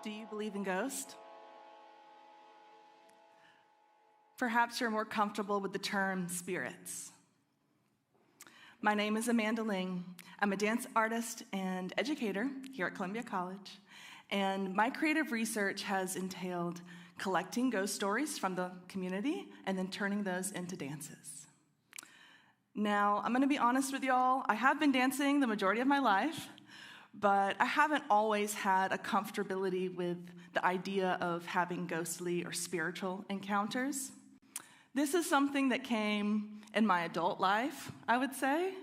Do you believe in ghosts? Perhaps you're more comfortable with the term spirits. My name is Amanda Ling. I'm a dance artist and educator here at Columbia College, and my creative research has entailed collecting ghost stories from the community and then turning those into dances. Now, I'm gonna be honest with y'all, I have been dancing the majority of my life, but I haven't always had a comfortability with the idea of having ghostly or spiritual encounters. This is something that came in my adult life, I would say.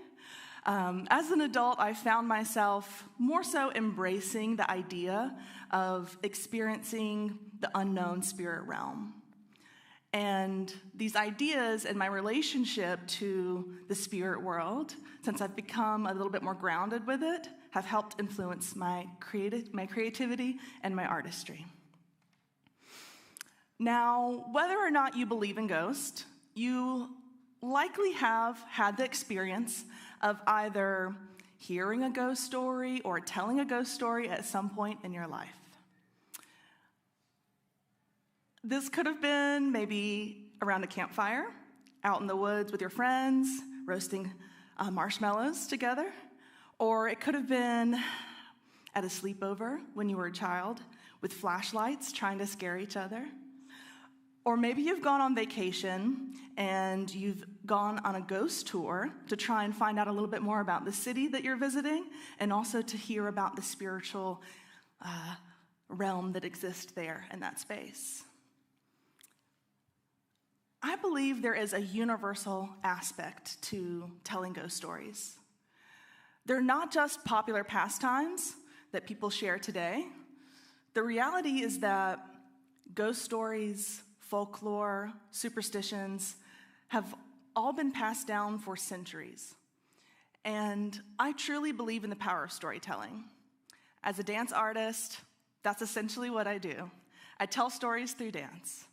As an adult, I found myself more so embracing the idea of experiencing the unknown spirit realm. And these ideas and my relationship to the spirit world, since I've become a little bit more grounded with it, have helped influence my creativity and my artistry. Now, whether or not you believe in ghosts, you likely have had the experience of either hearing a ghost story or telling a ghost story at some point in your life. This could have been maybe around a campfire, out in the woods with your friends, roasting marshmallows together, or it could have been at a sleepover when you were a child with flashlights trying to scare each other. Or maybe you've gone on vacation and you've gone on a ghost tour to try and find out a little bit more about the city that you're visiting and also to hear about the spiritual realm that exists there in that space. I believe there is a universal aspect to telling ghost stories. They're not just popular pastimes that people share today. The reality is that ghost stories, folklore, superstitions have all been passed down for centuries. And I truly believe in the power of storytelling. As a dance artist, that's essentially what I do. I tell stories through dance.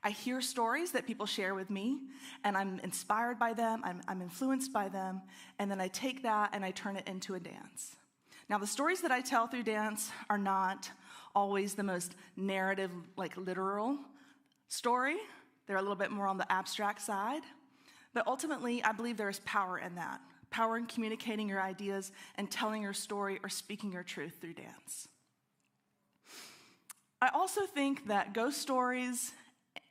I hear stories that people share with me, and I'm inspired by them, I'm influenced by them, and then I take that and I turn it into a dance. Now, the stories that I tell through dance are not always the most narrative, like literal story. They're a little bit more on the abstract side. But ultimately, I believe there is power in that. Power in communicating your ideas and telling your story or speaking your truth through dance. I also think that ghost stories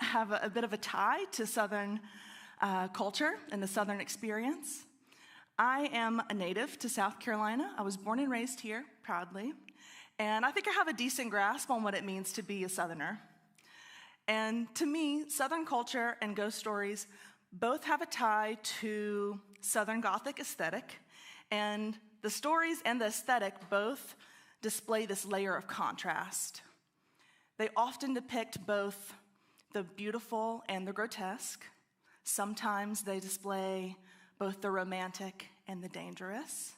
have a bit of a tie to Southern culture and the Southern experience. I am a native to South Carolina. I was born and raised here, proudly. And I think I have a decent grasp on what it means to be a Southerner. And to me, Southern culture and ghost stories both have a tie to Southern Gothic aesthetic, and the stories and the aesthetic both display this layer of contrast. They often depict both the beautiful and the grotesque. Sometimes they display both the romantic and the dangerous.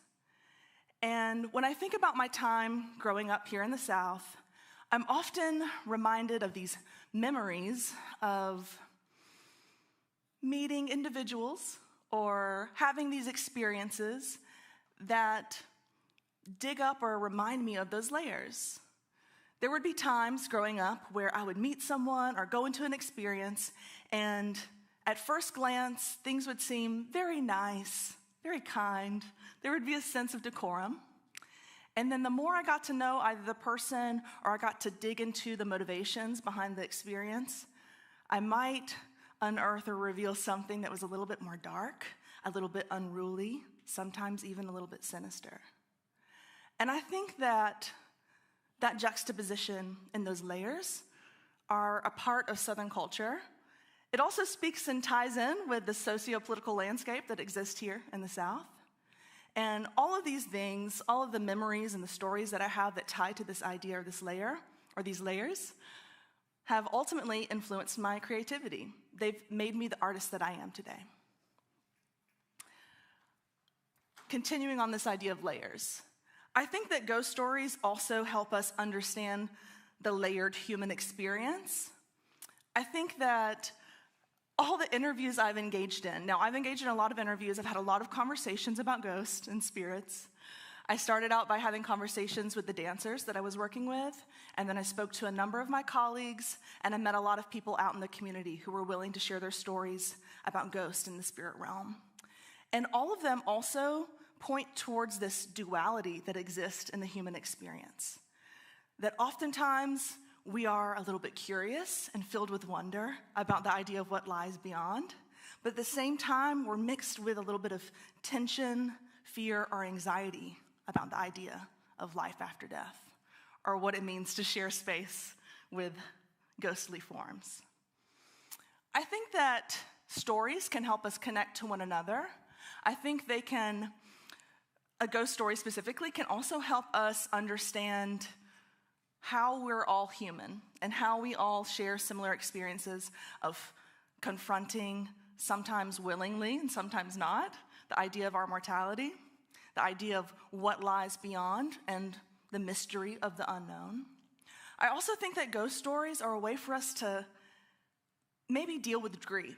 And when I think about my time growing up here in the South, I'm often reminded of these memories of meeting individuals or having these experiences that dig up or remind me of those layers. There would be times growing up where I would meet someone or go into an experience, and at first glance, things would seem very nice, very kind. There would be a sense of decorum. And then the more I got to know either the person or I got to dig into the motivations behind the experience, I might unearth or reveal something that was a little bit more dark, a little bit unruly, sometimes even a little bit sinister. And I think that juxtaposition in those layers are a part of Southern culture. It also speaks and ties in with the socio-political landscape that exists here in the South. And all of these things, all of the memories and the stories that I have that tie to this idea or this layer, or these layers, have ultimately influenced my creativity. They've made me the artist that I am today. Continuing on this idea of layers, I think that ghost stories also help us understand the layered human experience. I think that all the interviews I've engaged in, now I've engaged in a lot of interviews, I've had a lot of conversations about ghosts and spirits. I started out by having conversations with the dancers that I was working with, and then I spoke to a number of my colleagues, and I met a lot of people out in the community who were willing to share their stories about ghosts in the spirit realm. And all of them also point towards this duality that exists in the human experience. That oftentimes we are a little bit curious and filled with wonder about the idea of what lies beyond, but at the same time, we're mixed with a little bit of tension, fear, or anxiety about the idea of life after death, or what it means to share space with ghostly forms. I think that stories can help us connect to one another. I think a ghost story specifically, can also help us understand how we're all human and how we all share similar experiences of confronting, sometimes willingly and sometimes not, the idea of our mortality, the idea of what lies beyond, and the mystery of the unknown. I also think that ghost stories are a way for us to maybe deal with grief,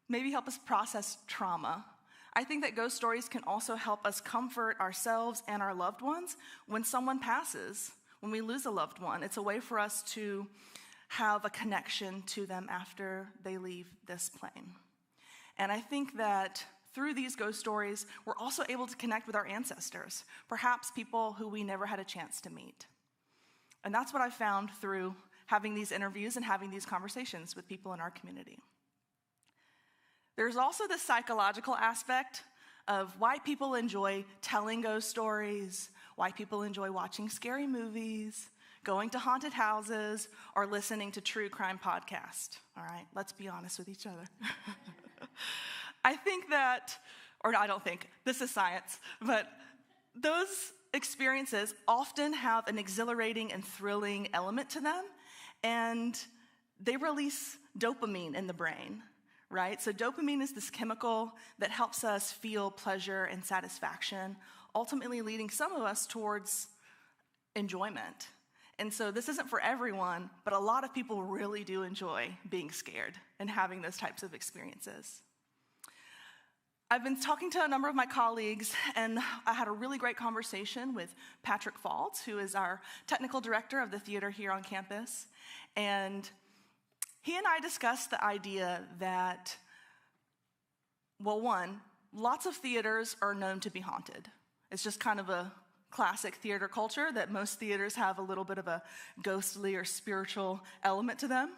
maybe help us process trauma. I think that ghost stories can also help us comfort ourselves and our loved ones when someone passes, when we lose a loved one. It's a way for us to have a connection to them after they leave this plane. And I think that through these ghost stories, we're also able to connect with our ancestors, perhaps people who we never had a chance to meet. And that's what I found through having these interviews and having these conversations with people in our community. There's also the psychological aspect of why people enjoy telling ghost stories, why people enjoy watching scary movies, going to haunted houses, or listening to true crime podcasts. All right, let's be honest with each other. I don't think, this is science, but those experiences often have an exhilarating and thrilling element to them, and they release dopamine in the brain, right? So dopamine is this chemical that helps us feel pleasure and satisfaction, ultimately leading some of us towards enjoyment. And so this isn't for everyone, but a lot of people really do enjoy being scared and having those types of experiences. I've been talking to a number of my colleagues, and I had a really great conversation with Patrick Faulds, who is our technical director of the theater here on campus. And he and I discussed the idea that, well, one, lots of theaters are known to be haunted. It's just kind of a classic theater culture that most theaters have a little bit of a ghostly or spiritual element to them.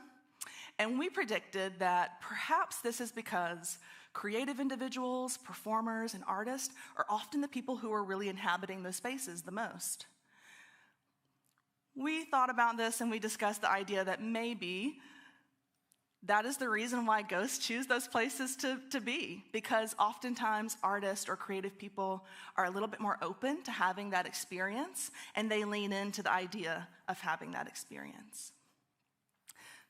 And we predicted that perhaps this is because creative individuals, performers, and artists are often the people who are really inhabiting those spaces the most. We thought about this and we discussed the idea that maybe that is the reason why ghosts choose those places to be, because oftentimes artists or creative people are a little bit more open to having that experience, and they lean into the idea of having that experience.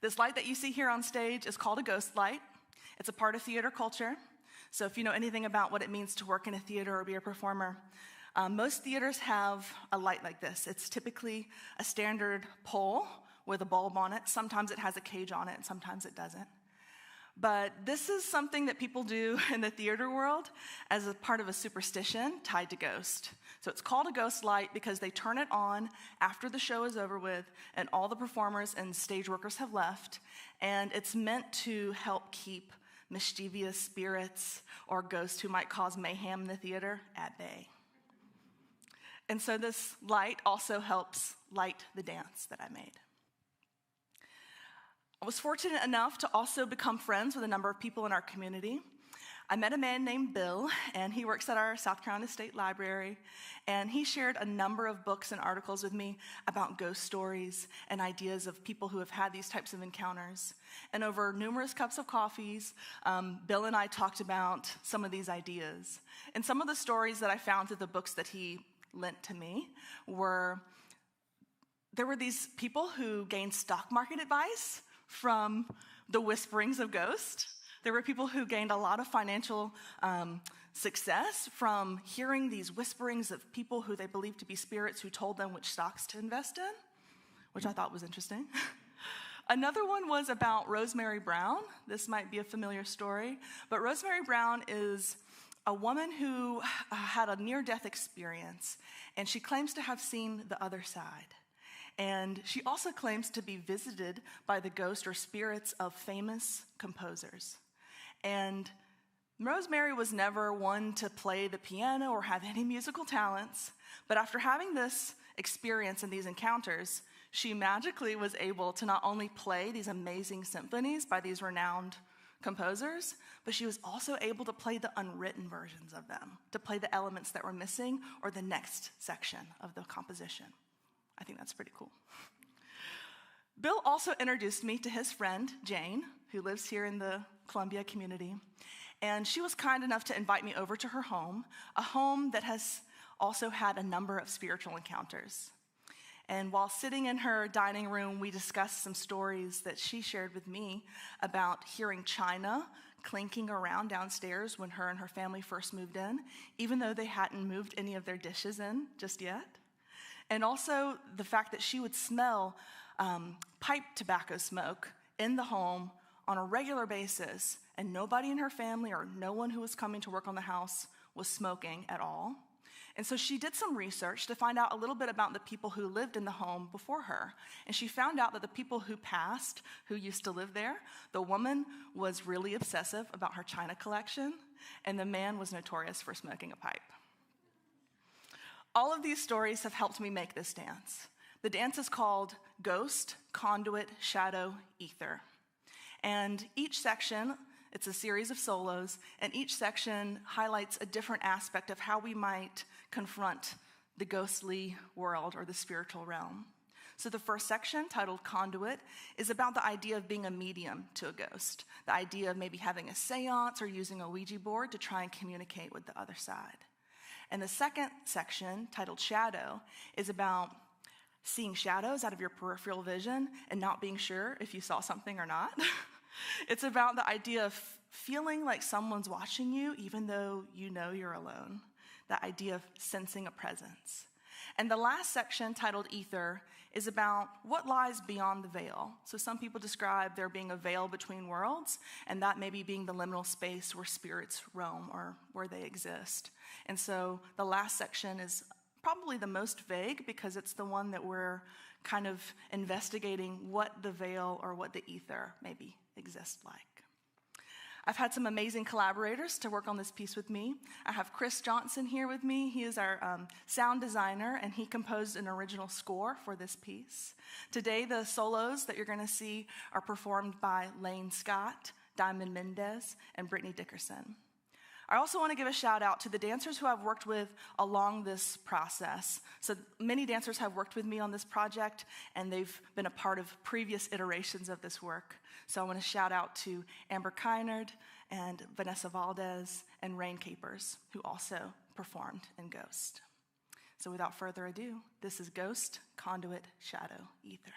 This light that you see here on stage is called a ghost light. It's a part of theater culture. So if you know anything about what it means to work in a theater or be a performer, most theaters have a light like this. It's typically a standard pole with a bulb on it. Sometimes it has a cage on it, and sometimes it doesn't. But this is something that people do in the theater world as a part of a superstition tied to ghost. So it's called a ghost light because they turn it on after the show is over with and all the performers and stage workers have left. And it's meant to help keep mischievous spirits or ghosts who might cause mayhem in the theater at bay. And so this light also helps light the dance that I made. I was fortunate enough to also become friends with a number of people in our community. I met a man named Bill, and he works at our South Carolina State Library, and he shared a number of books and articles with me about ghost stories and ideas of people who have had these types of encounters. And over numerous cups of coffees, Bill and I talked about some of these ideas. And some of the stories that I found through the books that he lent to me there were these people who gained stock market advice from the whisperings of ghosts. There were people who gained a lot of financial success from hearing these whisperings of people who they believed to be spirits who told them which stocks to invest in, which I thought was interesting. Another one was about Rosemary Brown. This might be a familiar story, but Rosemary Brown is a woman who had a near-death experience, and she claims to have seen the other side. And she also claims to be visited by the ghost or spirits of famous composers. And Rosemary was never one to play the piano or have any musical talents, but after having this experience and these encounters, she magically was able to not only play these amazing symphonies by these renowned composers, but she was also able to play the unwritten versions of them, to play the elements that were missing or the next section of the composition. I think that's pretty cool. Bill also introduced me to his friend, Jane, who lives here in the Columbia community, and she was kind enough to invite me over to her home, a home that has also had a number of spiritual encounters. And while sitting in her dining room, we discussed some stories that she shared with me about hearing china clinking around downstairs when her and her family first moved in, even though they hadn't moved any of their dishes in just yet. And also the fact that she would smell pipe tobacco smoke in the home on a regular basis, and nobody in her family or no one who was coming to work on the house was smoking at all. And so she did some research to find out a little bit about the people who lived in the home before her. And she found out that the people who passed, who used to live there, the woman was really obsessive about her china collection, and the man was notorious for smoking a pipe. All of these stories have helped me make this dance. The dance is called Ghost, Conduit, Shadow, Ether. And each section, it's a series of solos, and each section highlights a different aspect of how we might confront the ghostly world or the spiritual realm. So the first section, titled Conduit, is about the idea of being a medium to a ghost, the idea of maybe having a seance or using a Ouija board to try and communicate with the other side. And the second section, titled Shadow, is about seeing shadows out of your peripheral vision and not being sure if you saw something or not. It's about the idea of feeling like someone's watching you even though you know you're alone, the idea of sensing a presence. And the last section, titled Ether, is about what lies beyond the veil. So some people describe there being a veil between worlds, and that maybe being the liminal space where spirits roam or where they exist. And so the last section is probably the most vague because it's the one that we're kind of investigating what the veil or what the ether maybe exists like. I've had some amazing collaborators to work on this piece with me. I have Chris Johnson here with me. He is our sound designer, and he composed an original score for this piece. Today, the solos that you're going to see are performed by Lane Scott, Diamond Mendez, and Brittany Dickerson. I also want to give a shout out to the dancers who I've worked with along this process. So many dancers have worked with me on this project, and they've been a part of previous iterations of this work. So I want to shout out to Amber Kynard and Vanessa Valdez and Rain Capers, who also performed in Ghost. So without further ado, this is Ghost, Conduit, Shadow, Ether.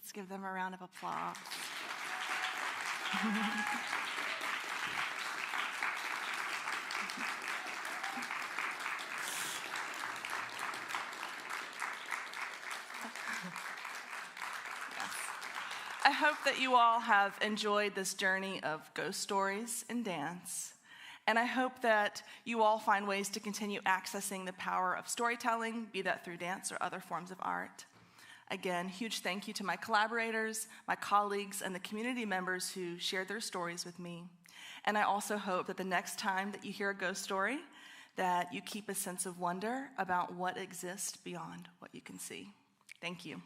Let's give them a round of applause. I hope that you all have enjoyed this journey of ghost stories and dance. And I hope that you all find ways to continue accessing the power of storytelling, be that through dance or other forms of art. Again, huge thank you to my collaborators, my colleagues, and the community members who shared their stories with me. And I also hope that the next time that you hear a ghost story, that you keep a sense of wonder about what exists beyond what you can see. Thank you.